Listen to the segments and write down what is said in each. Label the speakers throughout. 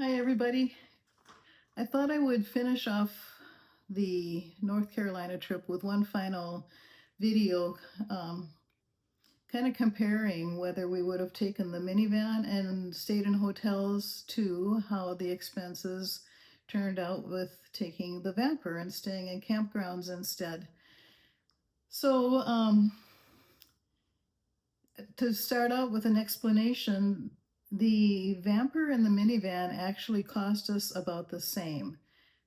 Speaker 1: Hi everybody. I thought I would finish off the North Carolina trip with one final video, um, kind of comparing whether we would have taken the minivan and stayed in hotels to how the expenses turned out with taking the Vamper and staying in campgrounds instead. So to start out with an explanation, the Vamper and the minivan actually cost us about the same.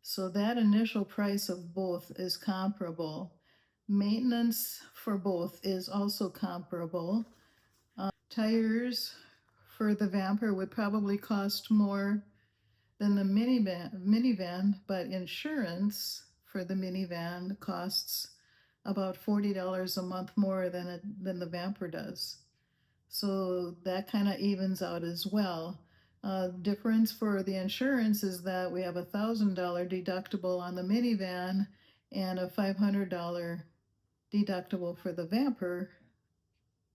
Speaker 1: So that initial price of both is comparable. Maintenance for both is also comparable. Tires for the Vamper would probably cost more than the minivan, but insurance for the minivan costs about $40 a month more than the Vamper does. So that kind of evens out as well. Difference for the insurance is that we have $1,000 deductible on the minivan and a $500 deductible for the Vamper.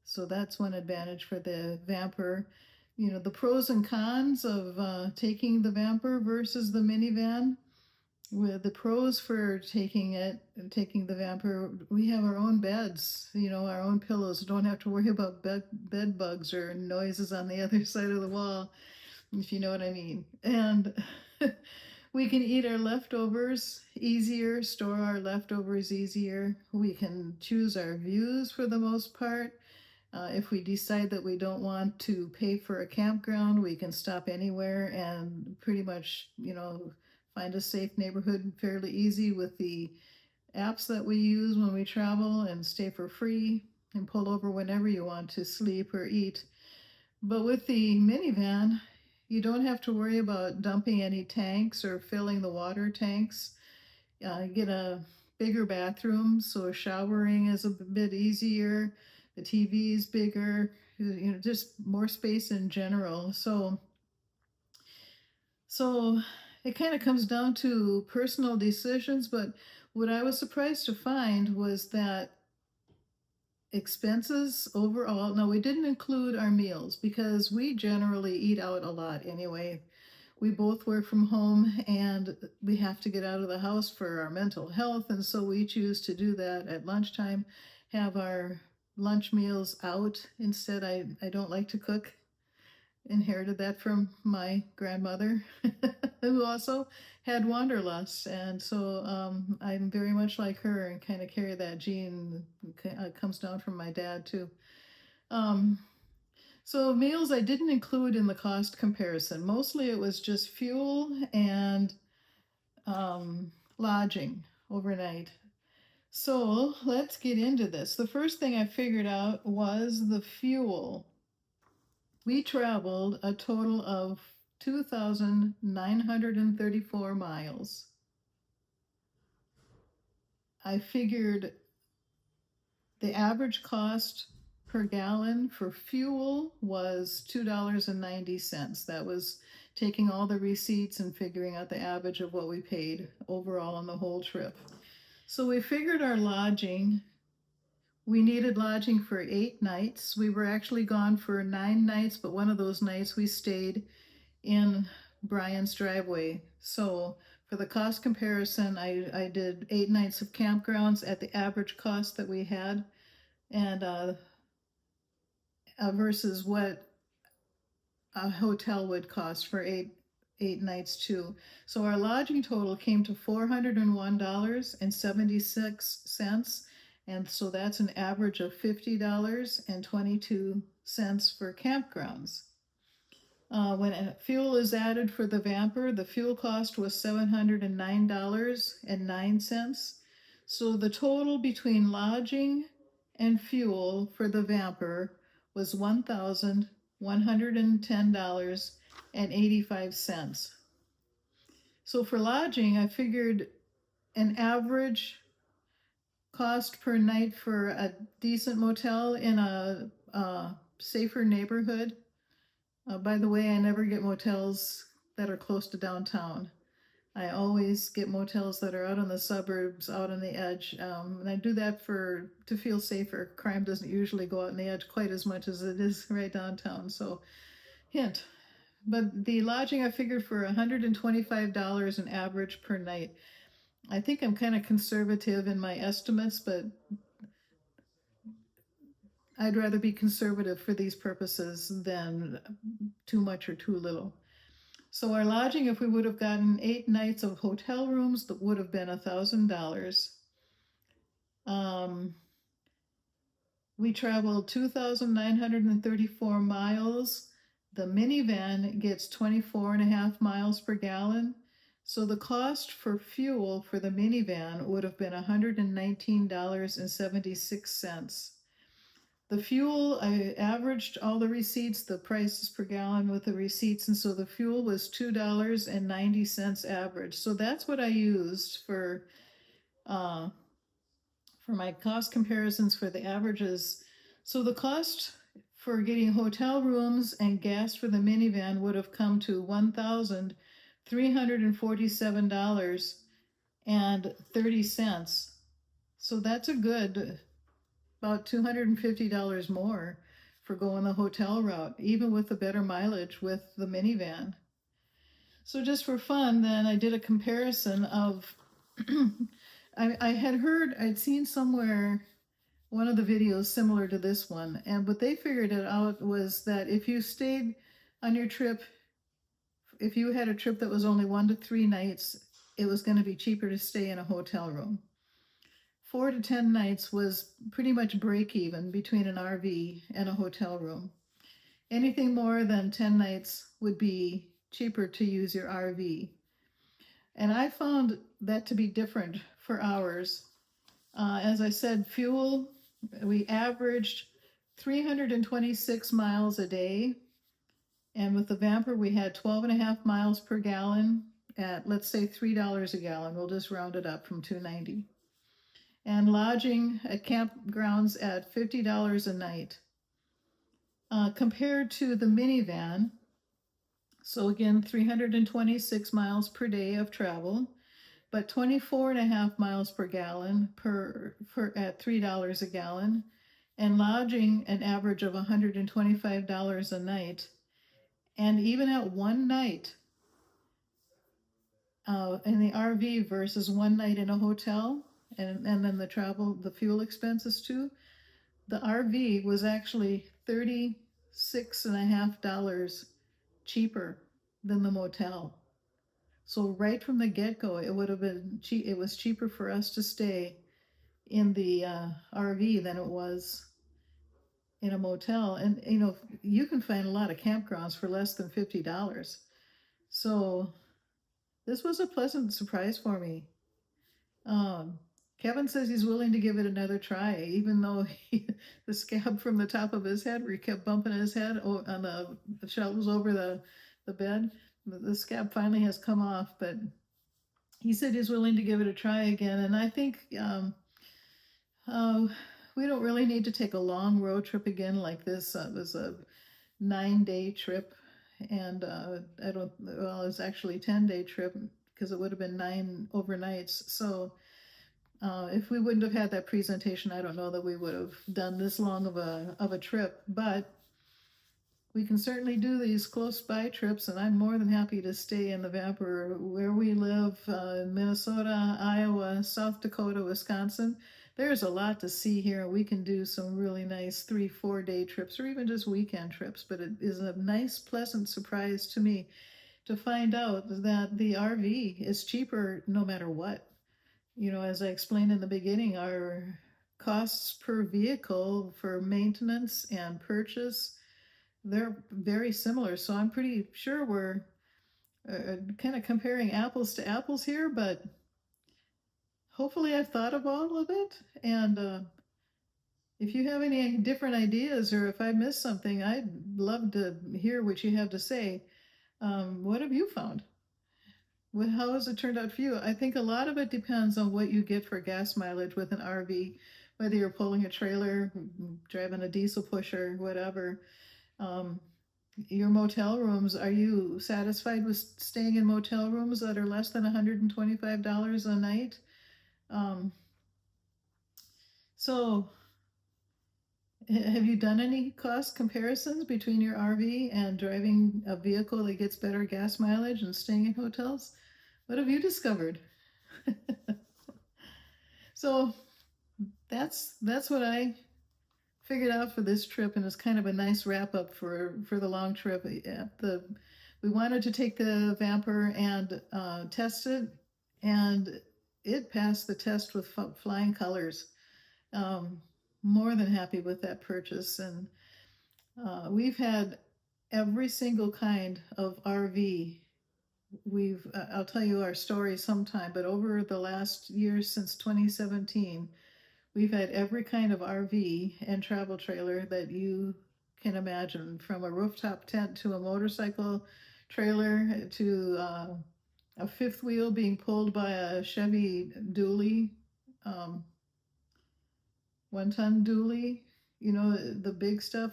Speaker 1: So that's one advantage for the Vamper. You know, the pros and cons of taking the Vamper versus the minivan. With the pros for taking the Vamper, we have our own beds, our own pillows. Don't have to worry about bed bugs or noises on the other side of the wall, if you know what I mean. And we can eat our leftovers easier, store our leftovers easier. We can choose our views for the most part. If we decide that we don't want to pay for a campground, we can stop anywhere and pretty much, find a safe neighborhood fairly easy with the apps that we use when we travel and stay for free and pull over whenever you want to sleep or eat. But with the minivan, you don't have to worry about dumping any tanks or filling the water tanks. Get a bigger bathroom, so showering is a bit easier. The TV is bigger, just more space in general. So it kind of comes down to personal decisions, but what I was surprised to find was that expenses overall, now we didn't include our meals because we generally eat out a lot anyway. We both work from home and we have to get out of the house for our mental health, and so we choose to do that at lunchtime, have our lunch meals out instead. I don't like to cook. Inherited that from my grandmother, who also had wanderlust, and so I'm very much like her and kind of carry that gene. Comes down from my dad too. Um, so meals I didn't include in the cost comparison. Mostly it was just fuel and lodging overnight. So let's get into this. The first thing I figured out was the fuel. We traveled a total of 2,934 miles. I figured the average cost per gallon for fuel was $2.90. That was taking all the receipts and figuring out the average of what we paid overall on the whole trip. So we figured our lodging. We needed lodging for 8 nights. We were actually gone for 9 nights, but one of those nights we stayed in Brian's driveway. So for the cost comparison, I did 8 nights of campgrounds at the average cost that we had, and versus what a hotel would cost for eight nights too. So our lodging total came to $401.76, and so that's an average of $50.22 for campgrounds. When fuel is added for the Vamper, the fuel cost was $709.09. So the total between lodging and fuel for the Vamper was $1,110.85. So for lodging, I figured an average cost per night for a decent motel in a safer neighborhood. By the way, I never get motels that are close to downtown. I always get motels that are out in the suburbs, out on the edge, and I do that to feel safer. Crime doesn't usually go out on the edge quite as much as it is right downtown. So, hint, but the lodging I figured for $125 an average per night. I think I'm kind of conservative in my estimates, but I'd rather be conservative for these purposes than too much or too little. So our lodging, if we would have gotten 8 nights of hotel rooms, that would have been $1,000. We traveled 2,934 miles. The minivan gets 24 and a half miles per gallon. So the cost for fuel for the minivan would have been $119.76. The fuel, I averaged all the receipts, the prices per gallon with the receipts, and so the fuel was $2.90 average. So that's what I used uh, for my cost comparisons for the averages. So the cost for getting hotel rooms and gas for the minivan would have come to $1,347.30. So that's a good about $250 more for going the hotel route, even with the better mileage with the minivan. So just for fun, then I did a comparison of I had heard, I'd seen somewhere one of the videos similar to this one, and what they figured it out was that if you stayed on your trip, if you had a trip that was only 1 to 3 nights, it was going to be cheaper to stay in a hotel room. 4 to 10 nights was pretty much break even between an RV and a hotel room. Anything more than 10 nights would be cheaper to use your RV. And I found that to be different for ours. As I said, fuel, we averaged 326 miles a day. And with the Vamper, we had 12 and a half miles per gallon at, let's say, $3 a gallon. We'll just round it up from 290. And lodging at campgrounds at $50 a night. Compared to the minivan, so again, 326 miles per day of travel, but 24 and a half miles per gallon at $3 a gallon, and lodging an average of $125 a night. And even at one night in the RV versus one night in a hotel, and then the fuel expenses too, the RV was actually $36.50 cheaper than the motel. So right from the get-go, it would have been it was cheaper for us to stay in the RV than it was in a motel. And you can find a lot of campgrounds for less than $50. So this was a pleasant surprise for me. Kevin says he's willing to give it another try, even though the scab from the top of his head, where he kept bumping his head on the shelves over the bed, the scab finally has come off, but he said he's willing to give it a try again. And I think we don't really need to take a long road trip again like this. It was a 9-day trip, and it was actually a 10-day trip because it would have been 9 overnights. So if we wouldn't have had that presentation, I don't know that we would have done this long of a trip, but we can certainly do these close by trips, and I'm more than happy to stay in the Vamper where we live in Minnesota, Iowa, South Dakota, Wisconsin. There's a lot to see here. We can do some really nice 3-4 day trips or even just weekend trips, but it is a nice, pleasant surprise to me to find out that the RV is cheaper no matter what. As I explained in the beginning, our costs per vehicle for maintenance and purchase, they're very similar. So I'm pretty sure we're kind of comparing apples to apples here, but hopefully I've thought of all of it. And if you have any different ideas or if I missed something, I'd love to hear what you have to say. What have you found? How has it turned out for you? I think a lot of it depends on what you get for gas mileage with an RV, whether you're pulling a trailer, driving a diesel pusher, whatever. Your motel rooms, are you satisfied with staying in motel rooms that are less than $125 a night? So Have you done any cost comparisons between your RV and driving a vehicle that gets better gas mileage and staying in hotels? What have you discovered? So that's what I figured out for this trip, and it's kind of a nice wrap up for the long trip. We wanted to take the Vamper and test it, and it passed the test with flying colors. Um, More than happy with that purchase, and we've had every single kind of RV. I'll tell you our story sometime, but over the last year since 2017, we've had every kind of RV and travel trailer that you can imagine, from a rooftop tent to a motorcycle trailer to a fifth wheel being pulled by a Chevy dually, um, 1 ton dually, the big stuff,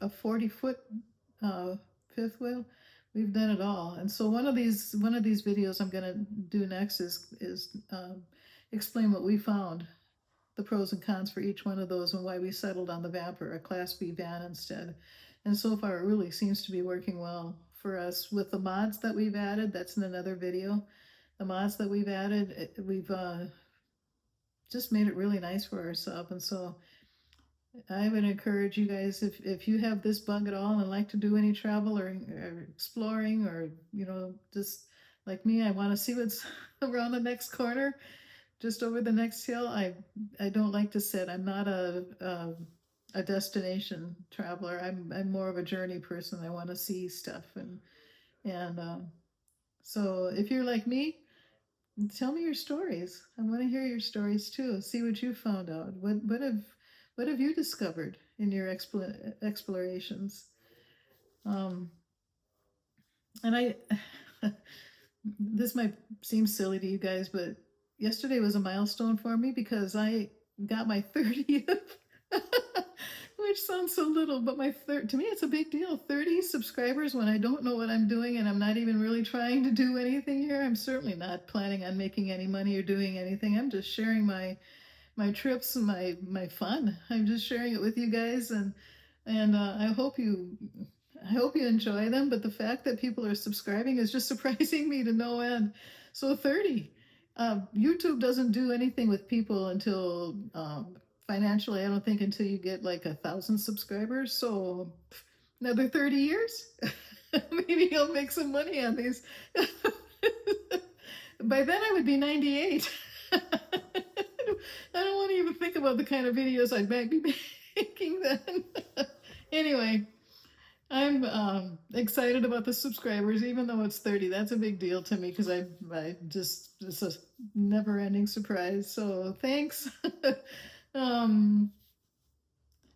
Speaker 1: a 40-foot uh, fifth wheel. We've done it all. And so one of these videos I'm going to do next is explain what we found, the pros and cons for each one of those, and why we settled on the Vamper, a Class B van instead. And so far, it really seems to be working well for us with the mods that we've added. That's in another video. The mods that we've added, we've just made it really nice for ourselves. And so I would encourage you guys, if you have this bug at all and like to do any travel or exploring, or just like me, I want to see what's around the next corner, just over the next hill. I don't like to sit. I'm not a destination traveler. I'm more of a journey person. I want to see stuff, and so if you're like me, tell me your stories. I want to hear your stories too. See what you found out. What have you discovered in your explorations? Um, and I this might seem silly to you guys, but yesterday was a milestone for me because I got my 30th, which sounds so little, but to me it's a big deal. 30 subscribers when I don't know what I'm doing and I'm not even really trying to do anything here. I'm certainly not planning on making any money or doing anything. I'm just sharing my trips and my fun. I'm just sharing it with you guys, and I hope you enjoy them. But the fact that people are subscribing is just surprising me to no end. So 30. YouTube doesn't do anything with people until financially. I don't think until you get like 1,000 subscribers. So another 30 years, maybe I'll make some money on these. By then I would be 98. I don't want to even think about the kind of videos I might be making then. Anyway, I'm excited about the subscribers, even though it's 30. That's a big deal to me because it's a never-ending surprise. So thanks. um,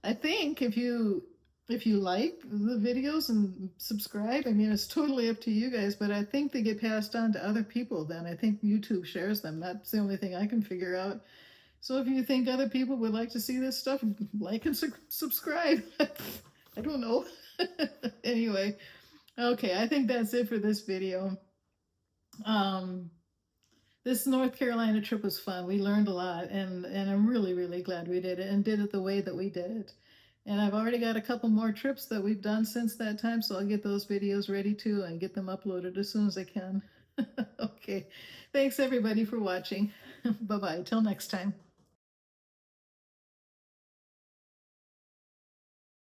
Speaker 1: I think if you like the videos and subscribe, I mean, it's totally up to you guys, but I think they get passed on to other people then. I think YouTube shares them. That's the only thing I can figure out. So if you think other people would like to see this stuff, like and subscribe. I don't know. Anyway, okay, I think that's it for this video. This North Carolina trip was fun. We learned a lot, and I'm really, really glad we did it and did it the way that we did it. And I've already got a couple more trips that we've done since that time, so I'll get those videos ready too and get them uploaded as soon as I can. Okay, thanks everybody for watching. Bye-bye, till next time.